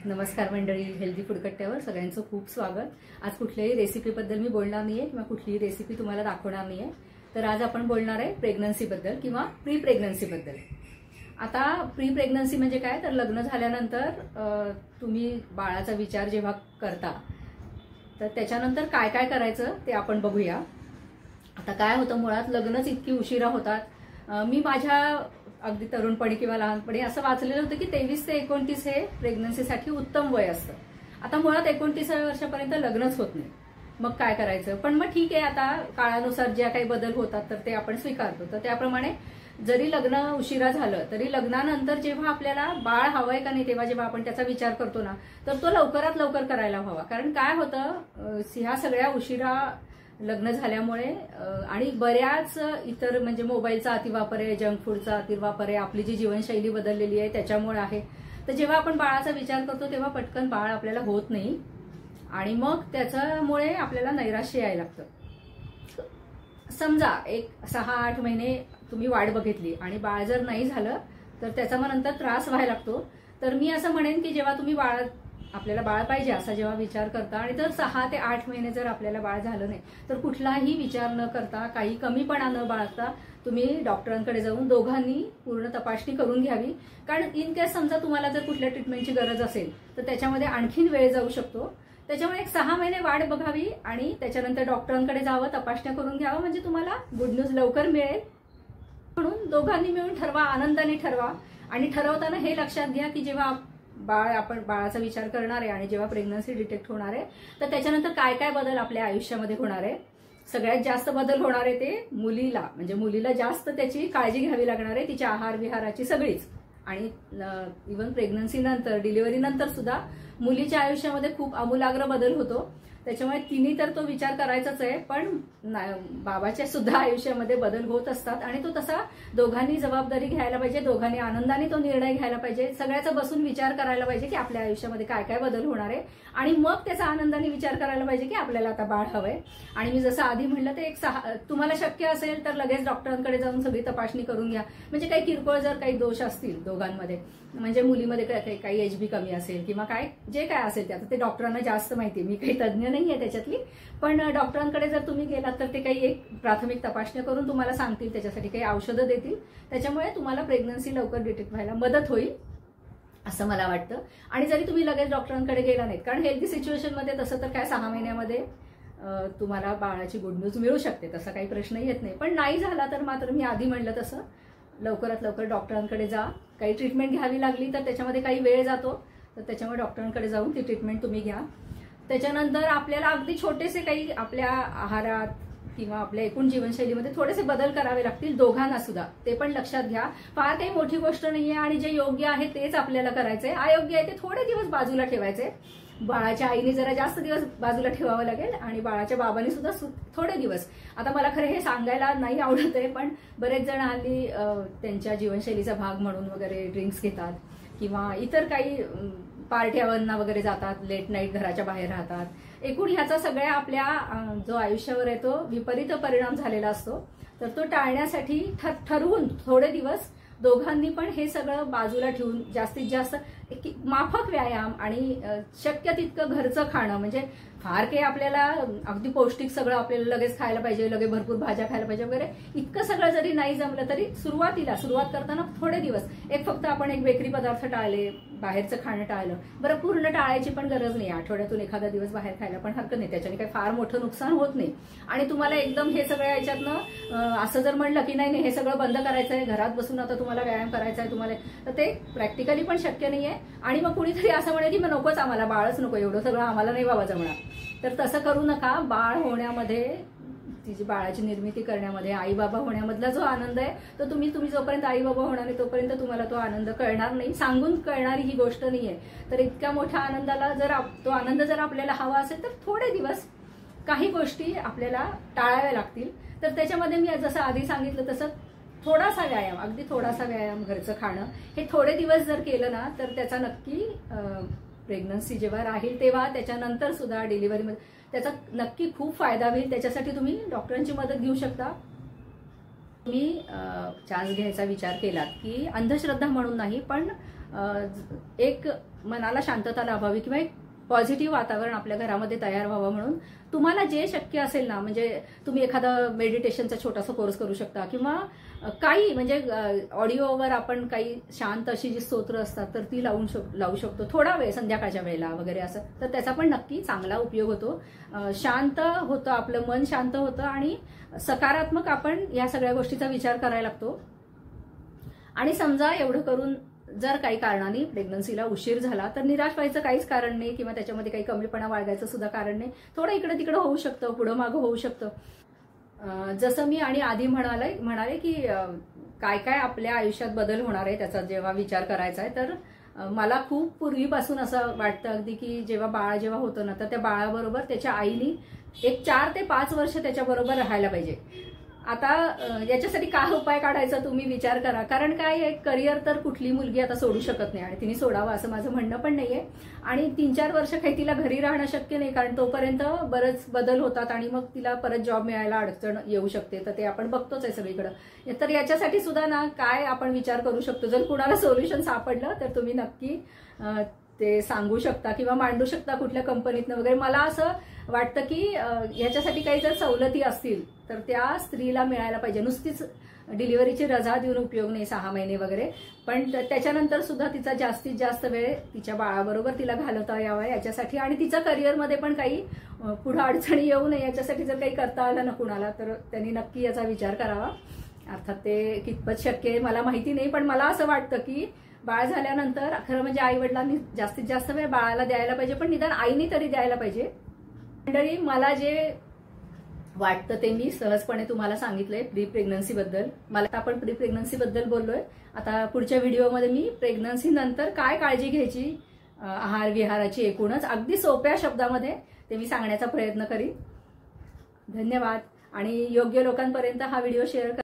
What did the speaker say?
नमस्कार मंडळी, healthy food कट्ट्यावर सगळ्यांचं खूप स्वागत। आज कुठल्याही रेसिपीबद्दल मी बोलणार नाहीये किंवा कुठलीही रेसिपी तुम्हाला दाखवणार नाहीये। तर आज आपण बोलणार आहे प्रेग्नन्सीबद्दल किंवा प्री प्रेग्नन्सीबद्दल। आता प्री प्रेग्नन्सी म्हणजे काय, तर लग्न झाल्यानंतर तुम्ही बाळाचा विचार जेव्हा करता तर त्याच्यानंतर काय काय करायचं ते आपण बघूया। आता काय होतं, मुळात लग्नच इतकी उशिरा होतात। मी माझ्या अगदी तरुणपणी किंवा लहानपणी असं वाचलेलं होतं की 23 ते 29 हे प्रेग्नन्सीसाठी उत्तम वय असतं। आता मुळात 29व्या वर्षापर्यंत लग्नच होत नाही, मग काय करायचं। पण मग ठीक आहे, आता काळानुसार ज्या काही बदल होतात तर ते आपण स्वीकारतो। तर त्याप्रमाणे जरी लग्न उशिरा झालं तरी लग्नानंतर जेव्हा आपल्याला बाळ हवंय का नाही, तेव्हा जेव्हा आपण त्याचा विचार करतो ना, तर तो लवकरात लवकर करायला हवा। कारण काय होतं, ह्या सगळ्या उशिरा लग्न झाल्यामुळे आणि बऱ्याच इतर म्हणजे मोबाईलचा अतिवापर आहे, जंक फूडचा अतिवापर आहे, आपली जी जीवनशैली बदललेली आहे त्याच्यामुळे आहे। तर जेव्हा आपण बाळाचा विचार करतो तेव्हा पटकन बाळ आपल्याला होत नाही आणि मग त्याच्यामुळे आपल्याला नैराश्य यायला लागतं। समजा एक 6-8 महिने तुम्ही वाट बघितली आणि बाळ जर नाही झालं तर त्याचा मग नंतर त्रास व्हायला लागतो। तर मी असं म्हणेन की जेव्हा तुम्ही आपल्याला बाळ पाहिजे असा जेव्हा विचार करता आणि जर 6 ते 8 महिने जर आपल्याला बाळ झालं नाही तर कुठलाही विचार न करता, काही कमीपणा न बाळगता तुम्ही डॉक्टरांकडे जाऊन दोघांनी पूर्ण तपासणी करून घ्यावी। कारण इन केस समजा तुम्हाला जर कुठल्या ट्रीटमेंटची गरज असेल तर त्याच्यामध्ये आणखीन वेळ जाऊ शकतो। त्याच्यामुळे एक 6 महिने वाट बघावी आणि त्याच्यानंतर डॉक्टरांकडे जावं, तपासण्या करून घ्यावं, म्हणजे तुम्हाला गुड न्यूज लवकर मिळेल। म्हणून दोघांनी मिळून ठरवा, आनंदाने ठरवा। आणि ठरवताना हे लक्षात घ्या की जेव्हा आपण बाळाचा विचार करणार आहे आणि जेव्हा प्रेग्नन्सी डिटेक्ट होणार आहे तर त्याच्यानंतर काय काय बदल आपल्या आयुष्यामध्ये होणार आहे। सगळ्यात जास्त बदल होणार आहे ते मुलीला, म्हणजे मुलीला जास्त त्याची काळजी घ्यावी लागणार आहे, तिच्या आहार विहाराची सगळीच। आणि इव्हन प्रेग्नन्सी नंतर, डिलिव्हरी नंतर सुद्धा मुलीच्या आयुष्यामध्ये खूप आमूलाग्र बदल होतो। त्याच्यामुळे तिने तर तो विचार करायचाच आहे, पण बाबाच्या सुद्धा आयुष्यामध्ये बदल होत असतात आणि तो तसा दोघांनी जबाबदारी घ्यायला पाहिजे, दोघांनी आनंदाने तो निर्णय घ्यायला पाहिजे। सगळ्याचा बसून विचार करायला पाहिजे की आपल्या आयुष्यामध्ये काय काय बदल होणार आहे आणि मग त्याचा आनंदाने विचार करायला पाहिजे की आपल्याला आता बाळ हवंय। आणि मी जसं आधी म्हटलं ते तुम्हाला शक्य असेल तर लगेच डॉक्टरांकडे जाऊन सगळी तपासणी करून घ्या। म्हणजे काही किरकोळ जर काही दोष असतील दोघांमध्ये, म्हणजे मुलीमध्ये काही HB कमी असेल किंवा काय जे काय असेल ते, आता ते डॉक्टरांना जास्त माहिती, मी काही तज्ज्ञ नाहीये त्याच्यातली, पण डॉक्टरांकडे जर तुम्ही गेलात तर ते काही एक प्राथमिक तपासणी करून तुम्हाला सांगतील, त्याच्यासाठी काही औषधं देतील। त्याच्यामुळे तुम्हाला प्रेग्नन्सी लवकर डिटेक्ट व्हायला मदत होईल असं मला वाटतं। आणि जरी तुम्ही लगेच डॉक्टरांकडे गेला नाहीत, कारण हेल्थी सिच्युएशनमध्ये तसं तर काय 6 महिन्यामध्ये तुम्हाला बाळाची गुड न्यूज मिळू शकते, तसा काही प्रश्न येत नाही। पण नाही झाला तर मात्र मी आधी म्हटलं तसं लवकरात लवकर डॉक्टरांकडे जा। काही ट्रीटमेंट घ्यावी लागली तर त्याच्यामध्ये काही वेळ जातो, तर त्याच्यामुळे डॉक्टरांकडे जाऊन ती ट्रीटमेंट तुम्ही घ्या। त्याच्यानंतर आपल्याला अगदी छोटेसे काही आपल्या आहारात किंवा आपल्या एकूण जीवनशैलीमध्ये थोडेसे बदल करावे लागतील दोघांना सुद्धा, ते पण लक्षात घ्या। फार काही मोठी गोष्ट नाहीये आणि जे योग्य आहे तेच आपल्याला करायचंय, अयोग्य आहे ते थोडे दिवस बाजूला ठेवायचे। बाळाच्या आईने जरा जास्त दिवस बाजूला ठेवावं लागेल आणि बाळाच्या बाबांनी सुद्धा थोडे दिवस। आता मला खरं हे सांगायला नाही आवडत आहे, पण बरेच जण हल्ली त्यांच्या जीवनशैलीचा भाग म्हणून वगैरे ड्रिंक्स घेतात किंवा इतर काही पार्ट्यावरना वगैरे जातात, लेट नाईट घराच्या बाहेर राहतात। एकूण ह्याचा सगळ्या आपल्या जो आयुष्यावर आहे तो विपरीत परिणाम झालेला असतो। तर तो टाळण्यासाठी ठरवून थोडे दिवस दोघांनी पण हे सगळं बाजूला ठेवून जास्तीत जास्त माफक व्यायाम आणि शक्य तितकं घरचं खाणं, म्हणजे फार काही आपल्याला अगदी पौष्टिक सगळं आपल्याला लगेच खायला पाहिजे, लगेच भरपूर भाज्या खायला पाहिजे वगैरे, इतकं सगळं जरी नाही जमलं तरी सुरुवात करताना थोडे दिवस फक्त आपण एक बेकरी पदार्थ टाळले, बाहेरचं खाणं टाळलं। बरं, पूर्ण टाळायची पण गरज नाही, आठवड्यातून एखादा दिवस बाहेर खायला पण हरकत नाही, त्याच्याने काही फार मोठं नुकसान होत नाही। आणि तुम्हाला एकदम हे सगळ्या याच्यातनं असं जर म्हणलं की नाही हे सगळं बंद करायचंय, घरात बसून आता तुम्हाला व्यायाम करायचा आहे तुम्हाला, तर ते प्रॅक्टिकली पण शक्य नाहीये। आणि मग कुणीतरी असं म्हणे की मग नकोच, आम्हाला बाळच नको, एवढं सगळं आम्हाला नाही बाबा जमणार, तर तसं करू नका। बाळ होण्यामध्ये, तिची बाळाची निर्मिती करण्यामध्ये, आई बाबा होण्यामधला जो आनंद आहे तो तुम्ही जोपर्यंत आई बाबा होणार नाही तोपर्यंत तुम्हाला तो आनंद कळणार नाही, सांगून कळणारी ही गोष्ट नाहीये। तर इतक्या मोठ्या आनंदाला तो आनंद जर आपल्याला हवा असेल तर थोडे दिवस काही गोष्टी आपल्याला टाळाव्या लागतील। तर त्याच्यामध्ये मी जसं आधी सांगितलं तसं थोडासा व्यायाम, अगदी थोडासा व्यायाम, घरचं खाणं, हे थोडे दिवस जर केलं ना तर त्याचा नक्की प्रेग्नन्सी जेव्हा राहील तेव्हा त्याच्यानंतर सुद्धा डिलिव्हरीमध्ये त्याचा नक्की खूप फायदा होईल। त्याच्यासाठी तुम्ही डॉक्टरांची मदत घेऊ शकता। तुम्ही चान्स घ्यायचा विचार केलात की अंधश्रद्धा म्हणून नाही, पण एक मनाला शांतता लाभावी किंवा एक पॉझिटिव्ह वातावरण आपल्या घरामध्ये तयार व्हावं म्हणून तुम्हाला जे शक्य असेल ना, म्हणजे तुम्ही एखादा मेडिटेशनचा छोटासा कोर्स करू शकता किंवा काही म्हणजे ऑडिओवर आपण काही शांत अशी जी स्तोत्र असतात तर ती लावू शकतो थोडा वेळ संध्याकाळच्या वेळेला वगैरे असं, तर त्याचा पण नक्की चांगला उपयोग होतो. शांत होतं, आपलं मन शांत होतं आणि सकारात्मक आपण या सगळ्या गोष्टीचा विचार करायला लागतो. आणि समजा एवढं करून जर काही कारणाने प्रेग्नन्सीला उशीर झाला तर निराश व्हायचं काहीच कारण नाही किंवा त्याच्यामध्ये काही कमीपणा बाळगायचं सुद्धा कारण नाही. थोडं इकडे तिकडे होऊ शकतं, पुढं मागं होऊ शकतं. जसं मी आणि आधी म्हणाले की काय काय आपल्या आयुष्यात बदल होणार आहे त्याचा जेव्हा विचार करायचा आहे, तर मला खूप पूर्वीपासून असं वाटतं अगदी की जेव्हा बाळ जेव्हा होतं ना, तर त्या बाळाबरोबर त्याच्या आईनी एक 4 ते 5 वर्ष त्याच्याबरोबर राहायला पाहिजे. आता याच्यासाठी काय उपाय काढायचा तुम्ही विचार करा. कारण काय आहे, करिअर तर कुठली मुलगी आता सोडू शकत नाही आणि तिने सोडावं असं माझं म्हणणं पण नाहीये. आणि 3-4 वर्ष काही तिला घरी राहणं शक्य नाही, कारण तोपर्यंत बरेच बदल होतात आणि मग तिला परत जॉब मिळायला अडचण येऊ शकते. तर ते आपण बघतोच आहे सगळीकडे. तर याच्यासाठी सुद्धा ना काय आपण विचार करू शकतो, जर कुणाला सोल्युशन सापडलं तर तुम्ही नक्की ते सांगू शकता किंवा मांडू शकता कुठल्या कंपनीतनं वगैरे. मला असं वाटतं की ह्याच्यासाठी काही जर सवलती असतील तर त्या स्त्रीला मिळायला पाहिजे. नुसतीच डिलिव्हरीची रजा देऊन उपयोग नाही 6 महिने वगैरे, पण त्याच्यानंतर सुद्धा तिचा जास्तीत जास्त वेळ तिच्या बाळाबरोबर तिला घालवता यावा याच्यासाठी, आणि तिच्या करिअरमध्ये पण काही पुढे अडचणी येऊ नये याच्यासाठी जर काही करता आलं ना कुणाला, तर त्यांनी नक्की याचा विचार करावा. अर्थात ते कितपत शक्य आहे मला माहिती नाही, पण मला असं वाटतं की बाळ झाल्यानंतर खरं म्हणजे आई वडिलांनी जास्तीत जास्त वेळ बाळाला द्यायला पाहिजे, पण निदान आईने तरी द्यायला पाहिजे. मंडळी, मला जे वाटतं ते मी सहजपणे तुम्हाला सांगितलंय प्री प्रेग्नन्सी बद्दल. मला आपण प्री प्रेग्नन्सी बद्दल बोललोय. आता पुढच्या व्हिडिओमध्ये मी प्रेग्नन्सी नंतर काय काळजी घ्यायची आहार विहाराची एकूणच अगदी सोप्या शब्दामध्ये ते मी सांगण्याचा प्रयत्न करीन. धन्यवाद. आणि योग्य लोकांपर्यंत हा व्हिडिओ शेअर करा.